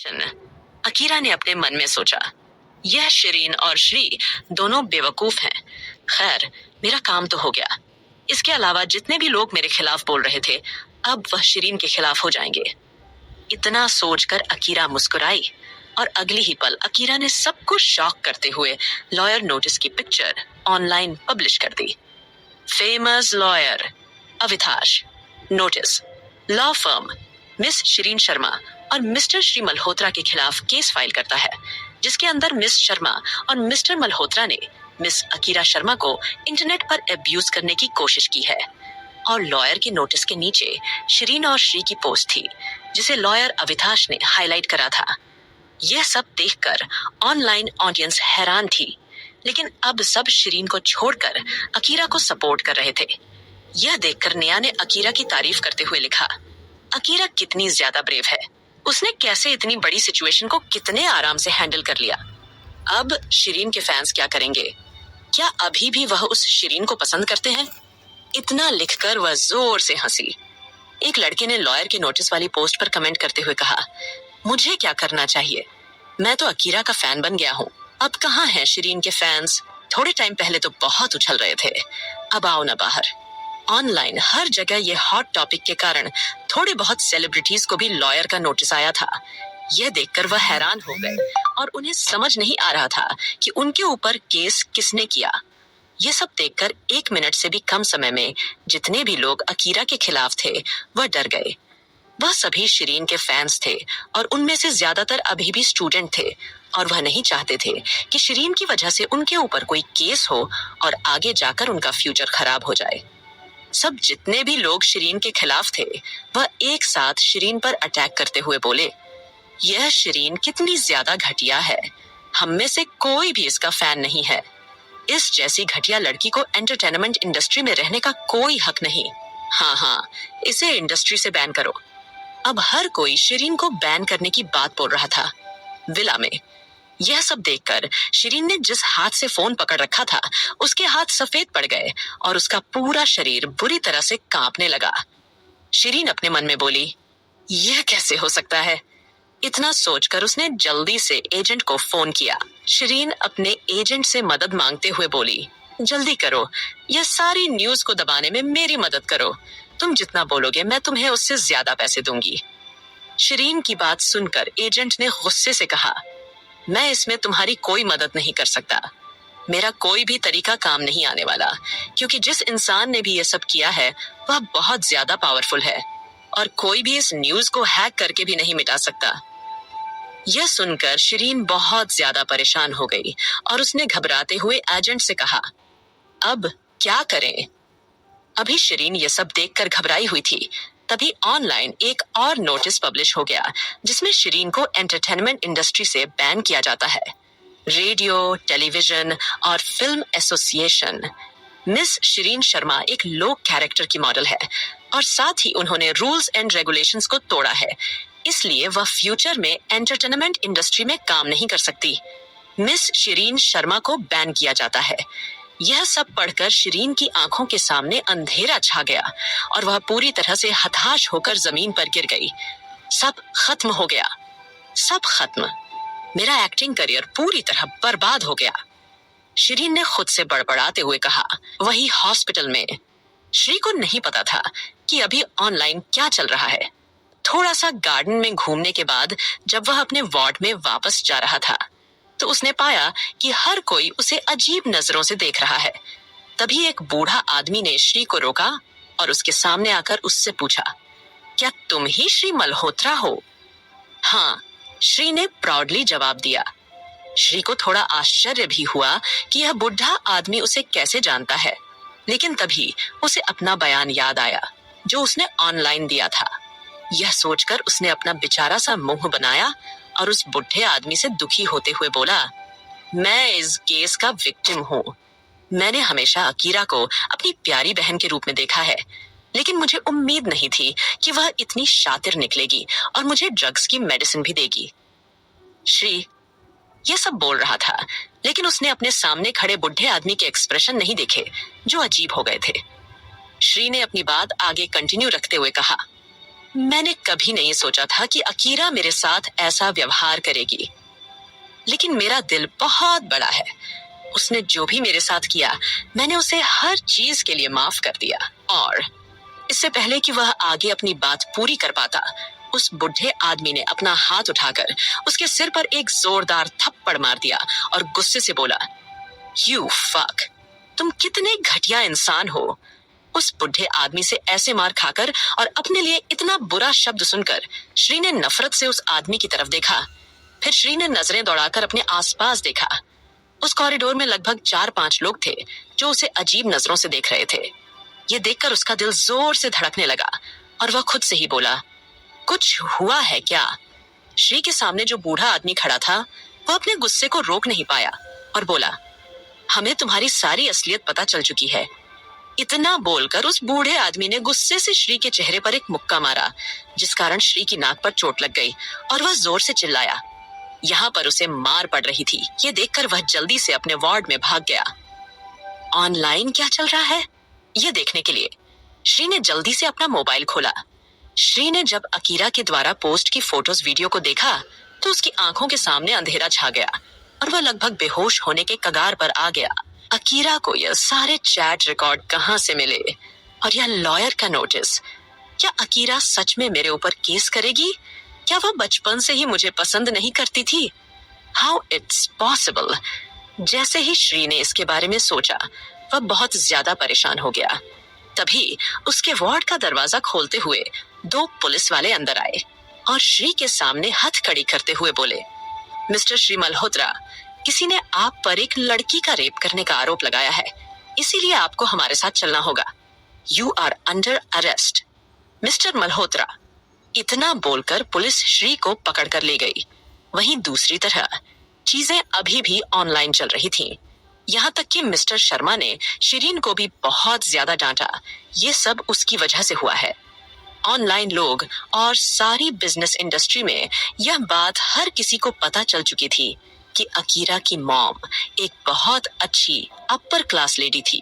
Akira ने अपने मन में सोचा, यह शिरीन और श्री दोनों बेवकूफ हैं। खैर, मेरा काम तो हो गया। इसके अलावा जितने भी लोग मेरे खिलाफ बोल रहे थे, अब वह शिरीन के खिलाफ हो जाएंगे। इतना सोचकर अकीरा मुस्कुराई और अगली ही पल अकीरा ने सबको शॉक करते हुए लॉयर नोटिस की पिक्चर ऑनलाइन पब्लिश कर दी। Famous lawyer Avinash notice, law firm miss Shirin Sharma और मिस्टर श्री मल्होत्रा के खिलाफ केस फाइल करता है, जिसके अंदर मिस शर्मा और मिस्टर मल्होत्रा ने मिस अकीरा शर्मा को इंटरनेट पर अब्यूज करने की कोशिश की है। और लॉयर के नोटिस के नीचे शिरीन और श्री की पोस्ट थी, जिसे लॉयर अविनाश ने हाईलाइट करा था। यह सब देखकर ऑनलाइन ऑडियंस हैरान थी, लेकिन अब सब शिरीन को छोड़कर अकीरा को सपोर्ट कर रहे थे। यह देखकर नेहा ने अकीरा की तारीफ करते हुए लिखा, अकीरा कितनी ज्यादा ब्रेव है। उसने कैसे इतनी बड़ी सिचुएशन को कितने आराम से हैंडल कर लिया। अब शिरीन के फैंस क्या करेंगे? क्या अभी भी वह उस शिरीन को पसंद करते हैं? इतना लिखकर वह जोर से हंसी। एक लड़के ने लॉयर के नोटिस वाली पोस्ट पर कमेंट करते हुए कहा, मुझे क्या करना चाहिए? मैं तो अकीरा का फैन बन गया हूँ। अब कहाँ हैं शिरीन के फैंस? थोड़े टाइम पहले तो बहुत उछल रहे थे, अब आओ ना बाहर। ऑनलाइन हर जगह ये हॉट टॉपिक के कारण थोड़े बहुत सेलिब्रिटीज को भी लॉयर का नोटिस आया था। यह देखकर वह हैरान हो गए और उन्हें समझ नहीं आ रहा था कि उनके ऊपर केस किसने किया। यह सब देखकर 1 मिनट से भी कम समय में जितने भी लोग अकीरा के खिलाफ थे, वह डर गए। वह सभी शिरीन के फैंस थे और उनमें से ज्यादातर अभी भी स्टूडेंट थे, और वह नहीं चाहते थे कि शिरीन की वजह से उनके ऊपर कोई केस हो और आगे जाकर उनका फ्यूचर खराब हो जाए। सब जितने भी लोग शिरीन के खिलाफ थे, वह एक साथ शिरीन पर अटैक करते हुए बोले, यह शिरीन कितनी ज्यादा घटिया है। हम में से कोई भी इसका फैन नहीं है। इस जैसी घटिया लड़की को एंटरटेनमेंट इंडस्ट्री में रहने का कोई हक नहीं। हाँ, इसे इंडस्ट्री से बैन करो। अब हर कोई शिरीन को बैन करने की बात बोल रहा था। विला में यह सब देखकर शिरीन ने जिस हाथ से फोन पकड़ रखा था, उसके हाथ सफेद पड़ गए और उसका पूरा शरीर बुरी तरह से कांपने लगा। शिरीन अपने मन में बोली, यह कैसे हो सकता है? इतना सोचकर उसने जल्दी से एजेंट को फोन किया। शिरीन अपने एजेंट से मदद मांगते हुए बोली, जल्दी करो, यह सारी न्यूज को दबाने में मेरी मदद करो। तुम जितना बोलोगे मैं तुम्हें उससे ज्यादा पैसे दूंगी। शिरीन की बात सुनकर एजेंट ने गुस्से से कहा, मैं इसमें तुम्हारी कोई मदद नहीं कर सकता। मेरा कोई भी तरीका काम नहीं आने वाला, क्योंकि जिस इंसान ने भी ये सब किया है वह बहुत ज्यादा पावरफुल है और कोई भी इस न्यूज को हैक करके भी नहीं मिटा सकता। यह सुनकर शिरीन बहुत ज्यादा परेशान हो गई और उसने घबराते हुए एजेंट से कहा, अब क्या करें? अभी शिरीन ये सब देखकर घबराई हुई थी, तभी ऑनलाइन एक और नोटिस पब्लिश हो गया, जिसमें शिरीन को एंटरटेनमेंट इंडस्ट्री से बैन किया जाता है। रेडियो, टेलीविजन और film association miss Shirin Sharma एक लोक कैरेक्टर की मॉडल है और साथ ही उन्होंने रूल्स एंड रेगुलेशंस को तोड़ा है, इसलिए वह फ्यूचर में एंटरटेनमेंट इंडस्ट्री में काम नहीं कर सकती। मिस शिरीन शर्मा को बैन किया जाता है। यह सब पढ़कर शिरीन की आंखों के सामने अंधेरा छा गया और वह पूरी तरह से हताश होकर जमीन पर गिर गई। सब खत्म हो गया, सब खत्म। मेरा एक्टिंग करियर पूरी तरह बर्बाद हो गया। शिरीन ने खुद से बड़बड़ाते हुए कहा। वही हॉस्पिटल में श्री को नहीं पता था कि अभी ऑनलाइन क्या चल रहा है। थोड़ा सा गार्डन में घूमने के बाद जब वह अपने वार्ड में वापस जा रहा था, तो उसने पाया कि हर कोई उसे अजीब नजरों से देख रहा है। तभी एक बूढ़ा आदमी ने श्री को रोका और उसके सामने आकर उससे पूछा, क्या तुम ही श्री मल्होत्रा हो? हाँ, श्री ने प्राउडली जवाब दिया। श्री को थोड़ा आश्चर्य भी हुआ कि यह बुढ़ा आदमी उसे कैसे जानता है, लेकिन तभी उसे अपना बयान याद आया जो उसने ऑनलाइन दिया था। यह सोचकर उसने अपना बेचारा सा मुंह बनाया और उस बुढ़े आदमी से दुखी होते हुए बोला, मैं इस केस का विक्टिम हूँ। मैंने हमेशा अकीरा को अपनी प्यारी बहन के रूप में देखा है, लेकिन मुझे उम्मीद नहीं थी कि वह इतनी शातिर निकलेगी और मुझे ड्रग्स की मेडिसिन भी देगी। श्री यह सब बोल रहा था, लेकिन उसने अपने सामने खड़े बुढ़े आदमी के एक्सप्रेशन नहीं देखे जो अजीब हो गए थे। श्री ने अपनी बात आगे कंटिन्यू रखते हुए कहा, मैंने कभी नहीं सोचा था कि अकीरा मेरे साथ ऐसा व्यवहार करेगी, लेकिन मेरा दिल बहुत बड़ा है। उसने जो भी मेरे साथ किया, मैंने उसे हर चीज के लिए माफ कर दिया। और इससे पहले कि वह आगे अपनी बात पूरी कर पाता, उस बुढ़े आदमी ने अपना हाथ उठाकर उसके सिर पर एक जोरदार थप्पड़ मार दिया और गुस्से से बोला, यू फक, तुम कितने घटिया इंसान हो। उस बुढ़े आदमी से ऐसे मार खाकर और अपने लिए इतना बुरा शब्द सुनकर श्री ने नफरत से उस आदमी की तरफ देखा। फिर श्री ने नजरें दौड़ाकर अपने आसपास देखा। उस कॉरिडोर में लगभग 4-5 लोग थे जो उसे अजीब नजरों से देख रहे थे। ये देखकर उसका दिल जोर से धड़कने लगा और वह खुद से ही बोला, कुछ हुआ है क्या? श्री के सामने जो बूढ़ा आदमी खड़ा था, वो अपने गुस्से को रोक नहीं पाया और बोला, हमें तुम्हारी सारी असलियत पता चल चुकी है। इतना बोलकर उस बूढ़े आदमी ने गुस्से से श्री के चेहरे पर एक मुक्का मारा, जिस कारण श्री की नाक पर चोट लग गई और वह जोर से चिल्लाया। यहाँ पर उसे मार पड़ रही थी। ये देखकर वह जल्दी से अपने वार्ड में भाग गया। ऑनलाइन क्या चल रहा है, ये देखने के लिए श्री ने जल्दी से अपना मोबाइल खोला। श्री ने जब अकीरा के द्वारा पोस्ट की फोटोज वीडियो को देखा तो उसकी आंखों के सामने अंधेरा छा गया और वह लगभग बेहोश होने के कगार पर आ गया। अकीरा को यह सारे चैट रिकॉर्ड कहाँ से मिले और यह लॉयर का नोटिस? क्या अकीरा सच में मेरे ऊपर केस करेगी? क्या वह बचपन से ही मुझे पसंद नहीं करती थी? How it's possible? जैसे ही श्री ने इसके बारे में सोचा, वह बहुत ज्यादा परेशान हो गया। तभी उसके वार्ड का दरवाजा खोलते हुए 2 पुलिस वाले अंदर आए और श्री के सामने हथकड़ी करते हुए बोले, मिस्टर श्री मल्होत्रा, किसी ने आप पर एक लड़की का रेप करने का आरोप लगाया है, इसीलिए आपको हमारे साथ चलना होगा। You are under arrest, mister Malhotra. इतना बोलकर पुलिस श्री को पकड़कर ले गई। वहीं दूसरी तरह चीजें अभी भी ऑनलाइन चल रही थीं। यहाँ तक कि मिस्टर शर्मा ने शिरीन को भी बहुत ज्यादा डांटा। ये सब उसकी वजह से हुआ है। ऑनलाइन लोग और सारी बिजनेस इंडस्ट्री में यह बात हर किसी को पता चल चुकी थी कि अकीरा की मॉम एक बहुत अच्छी अपर क्लास लेडी थी,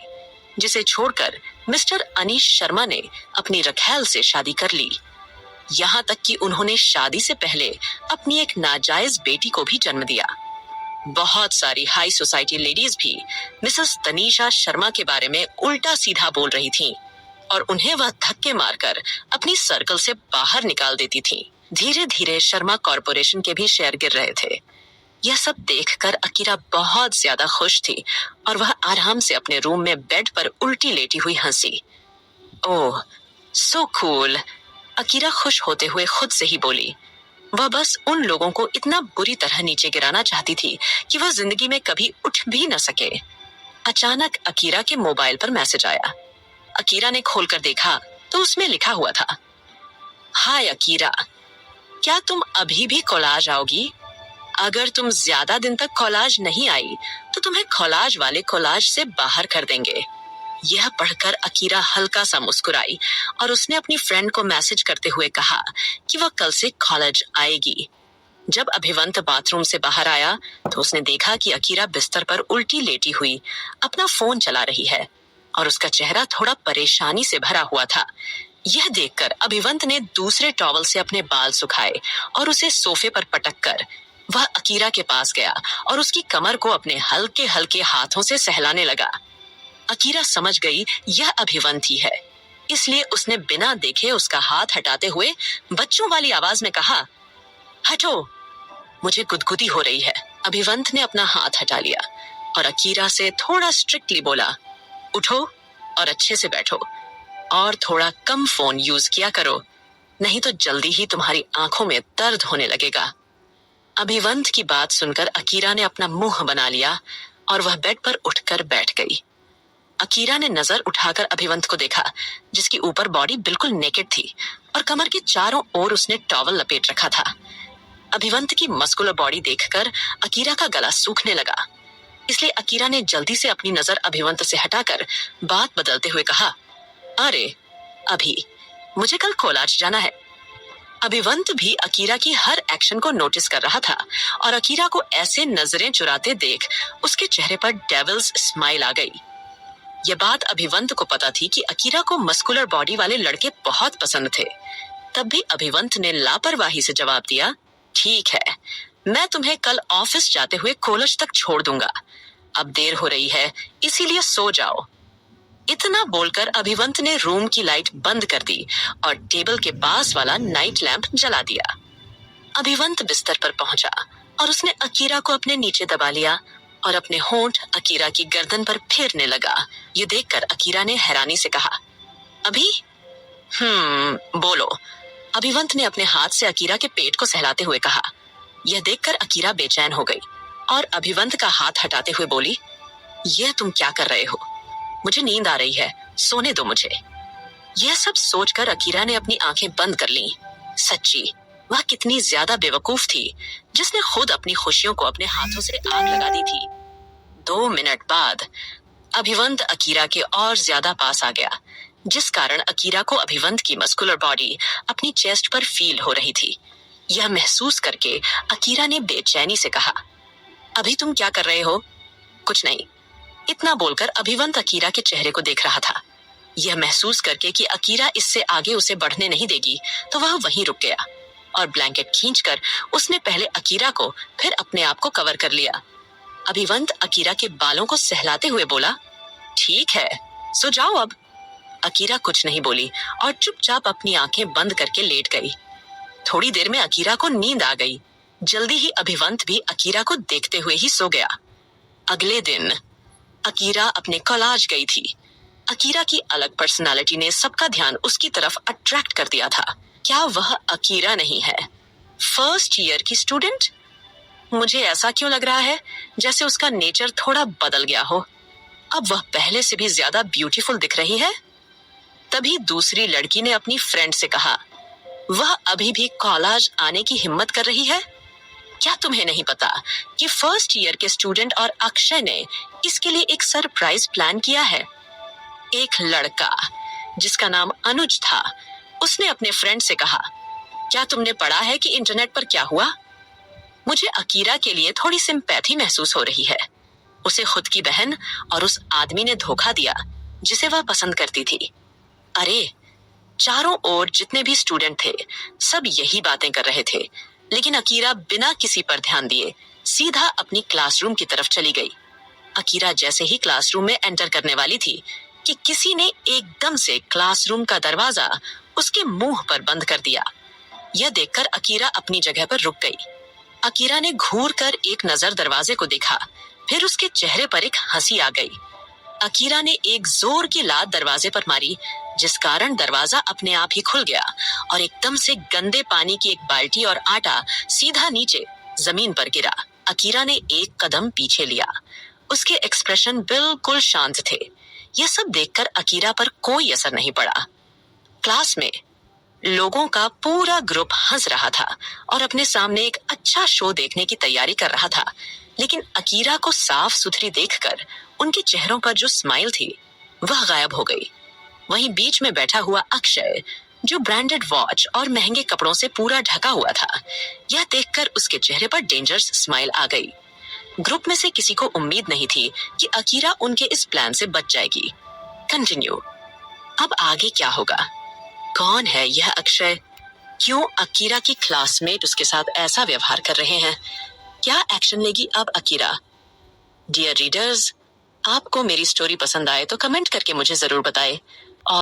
जिसे छोड़कर मिस्टर अनीश शर्मा ने अपनी रखैल से शादी कर ली। यहाँ तक कि उन्होंने शादी से पहले अपनी एक नाजायज बेटी को भी जन्म दिया। बहुत सारी हाई सोसाइटी लेडीज भी मिसेस तनीषा शर्मा के बारे में उल्टा सीधा बोल रही थीं और उन्हें वह धक्के मारकर अपनी सर्कल से बाहर निकाल देती थीं। धीरे धीरे शर्मा कॉरपोरेशन के भी शेयर गिर रहे थे। यह सब देखकर अकीरा बहुत ज्यादा खुश थी और वह आराम से अपने रूम में बेड पर उल्टी लेटी हुई हंसी। ओह, सो कूल, अकीरा खुश होते हुए खुद से ही बोली। वह बस उन लोगों को इतना बुरी तरह नीचे गिराना चाहती थी कि वह जिंदगी में कभी उठ भी न सके। अचानक अकीरा के मोबाइल पर मैसेज आया। अकीरा ने खोलकर देखा तो उसमें लिखा हुआ था, हाय अकीरा, क्या तुम अभी भी कॉलेज आओगी? अगर तुम ज्यादा दिन तक कॉलेज नहीं आई तो तुम्हें कॉलेज वाले कॉलेज से बाहर कर देंगे। यह पढ़कर अकीरा हल्का सा मुस्कुराई और उसने अपनी फ्रेंड को मैसेज करते हुए कहा कि वह कल से कॉलेज आएगी। जब अभिवंत बाथरूम से बाहर आया तो उसने देखा कि अकीरा बिस्तर पर उल्टी लेटी हुई अपना फोन चला रही है और उसका चेहरा थोड़ा परेशानी से भरा हुआ था। यह देखकर अभिवंत ने दूसरे टॉवल से अपने बाल सुखाए और उसे सोफे पर पटक कर वह अकीरा के पास गया और उसकी कमर को अपने हल्के हल्के हाथों से सहलाने लगा। अकीरा समझ गई यह अभिवंत ही है, इसलिए उसने बिना देखे उसका हाथ हटाते हुए बच्चों वाली आवाज में कहा, हटो, मुझे गुदगुदी हो रही है। अभिवंत ने अपना हाथ हटा लिया और अकीरा से थोड़ा स्ट्रिक्टली बोला, उठो और अच्छे से बैठो और थोड़ा कम फोन यूज किया करो, नहीं तो जल्दी ही तुम्हारी आंखों में दर्द होने लगेगा। अभिवंत की बात सुनकर अकीरा ने अपना मुंह बना लिया और वह बेड पर उठकर बैठ गई। अकीरा ने नजर उठाकर अभिवंत को देखा, जिसकी ऊपर बॉडी बिल्कुल नेकेड थी और कमर के चारों ओर उसने टॉवल लपेट रखा था। अभिवंत की मस्कुलर बॉडी देखकर अकीरा का गला सूखने लगा, इसलिए अकीरा ने जल्दी से अपनी नजर अभिवंत से हटाकर बात बदलते हुए कहा, अरे अभी मुझे कल कॉलेज जाना है। अभिवंत भी अकीरा की हर एक्शन को नोटिस कर रहा था और अकीरा को ऐसे नजरें चुराते देख उसके चेहरे पर डेविल्स स्माइल आ गई। यह बात अभिवंत को पता थी कि अकीरा को मस्कुलर बॉडी वाले लड़के बहुत पसंद थे, तब भी अभिवंत ने लापरवाही से जवाब दिया, ठीक है, मैं तुम्हें कल ऑफिस जाते हुए कॉलेज तक छोड़ दूंगा। अब देर हो रही है, इसीलिए सो जाओ। इतना बोलकर अभिवंत ने रूम की लाइट बंद कर दी और टेबल के पास वाला नाइट लैंप जला दिया। अभिवंत बिस्तर पर पहुंचा और उसने अकीरा को अपने नीचे दबा लिया और अपने होंठ अकीरा की गर्दन पर फेरने लगा। ये देखकर अकीरा ने हैरानी से कहा, अभी? बोलो। अभिवंत ने अपने हाथ से अकीरा के पेट को सहलाते हुए कहा। यह देखकर अकीरा बेचैन हो गई और अभिवंत का हाथ हटाते हुए बोली, यह तुम क्या कर रहे हो? मुझे नींद आ रही है, सोने दो मुझे। यह सब सोचकर अकीरा ने अपनी आंखें बंद कर लीं। सच्ची, वह कितनी ज्यादा बेवकूफ थी जिसने खुद अपनी खुशियों को अपने हाथों से आग लगा दी थी। 2 मिनट बाद अभिवंत अकीरा के और ज्यादा पास आ गया, जिस कारण अकीरा को अभिवंत की मस्कुलर बॉडी अपनी चेस्ट पर फील हो रही थी। यह महसूस करके अकीरा ने बेचैनी से कहा, अभी तुम क्या कर रहे हो? कुछ नहीं। इतना बोलकर अभिवंत अकीरा के चेहरे को देख रहा था। यह महसूस करके कि अकीरा इससे आगे उसे बढ़ने नहीं देगी, तो वह वहीं रुक गया और ब्लैंकेट खींचकर उसने पहले अकीरा को फिर अपने आप को कवर कर लिया। अभिवंत अकीरा के बालों को सहलाते हुए बोला, ठीक है, सो जाओ अब। अकीरा कुछ नहीं बोली और चुपचाप अपनी आंखें बंद करके लेट गई। थोड़ी देर में अकीरा को नींद आ गई। जल्दी ही अभिवंत भी अकीरा को देखते हुए ही सो गया। अगले दिन अकीरा अपने कॉलेज गई थी। अकीरा की अलग पर्सनालिटी ने सबका ध्यान उसकी तरफ अट्रैक्ट कर दिया था। क्या वह अकीरा नहीं है, फर्स्ट ईयर की स्टूडेंट? मुझे ऐसा क्यों लग रहा है जैसे उसका नेचर थोड़ा बदल गया हो। अब वह पहले से भी ज्यादा ब्यूटीफुल दिख रही है। तभी दूसरी लड़की ने अपनी फ्रेंड से कहा, वह अभी भी कॉलेज आने की हिम्मत कर रही है? क्या तुम्हें नहीं पता कि फर्स्ट ईयर के स्टूडेंट और अक्षय ने इसके लिए एक सरप्राइज प्लान किया है? एक लड़का जिसका नाम अनुज था, उसने अपने फ्रेंड से कहा, क्या तुमने पढ़ा है कि इंटरनेट पर क्या हुआ? मुझे अकीरा के लिए थोड़ी सिंपैथी महसूस हो रही है। उसे खुद की बहन और उस आदमी ने धोखा दिया जिसे वह पसंद करती थी। अरे, चारों ओर जितने भी स्टूडेंट थे सब यही बातें कर रहे थे, लेकिन अकीरा बिना किसी पर ध्यान दिए सीधा अपनी क्लासरूम की तरफ चली गई। अकीरा जैसे ही क्लासरूम में एंटर करने वाली थी कि किसी ने एकदम से क्लासरूम का दरवाजा उसके मुंह पर बंद कर दिया। यह देखकर अकीरा अपनी जगह पर रुक गई। अकीरा ने घूर कर एक नजर दरवाजे को देखा, फिर उसके चेहरे पर एक हंसी आ गई। अकीरा ने एक जोर की लात दरवाजे पर मारी, जिस कारण दरवाजा अपने आप ही खुल गया और एकदम से गंदे पानी की एक बाल्टी और आटा सीधा नीचे जमीन पर गिरा। अकीरा ने एक कदम पीछे लिया। उसके एक्सप्रेशन बिल्कुल शांत थे। यह सब देखकर अकीरा पर कोई असर नहीं पड़ा। क्लास में लोगों का पूरा ग्रुप हंस रहा था और अपने सामने एक अच्छा शो देखने की तैयारी कर रहा था, लेकिन अकीरा को साफ सुथरी देखकर उनके चेहरों पर जो स्माइल थी वह गायब हो गई। वहीं बीच में बैठा हुआ अक्षय, जो ब्रांडेड वॉच और महंगे कपड़ों से पूरा ढका हुआ था, यह देखकर उसके चेहरे पर डेंजरस स्माइल आ गई। ग्रुप में से किसी को उम्मीद नहीं थी कि अकीरा उनके इस प्लान से बच जाएगी। कंटिन्यू। अब आगे क्या होगा? कौन है यह अक्षय? क्यों अकीरा की क्लासमेट उसके साथ ऐसा व्यवहार कर रहे हैं? क्या एक्शन लेगी अब अकीरा? डियर रीडर्स, आपको मेरी स्टोरी पसंद आए तो कमेंट करके मुझे जरूर बताएं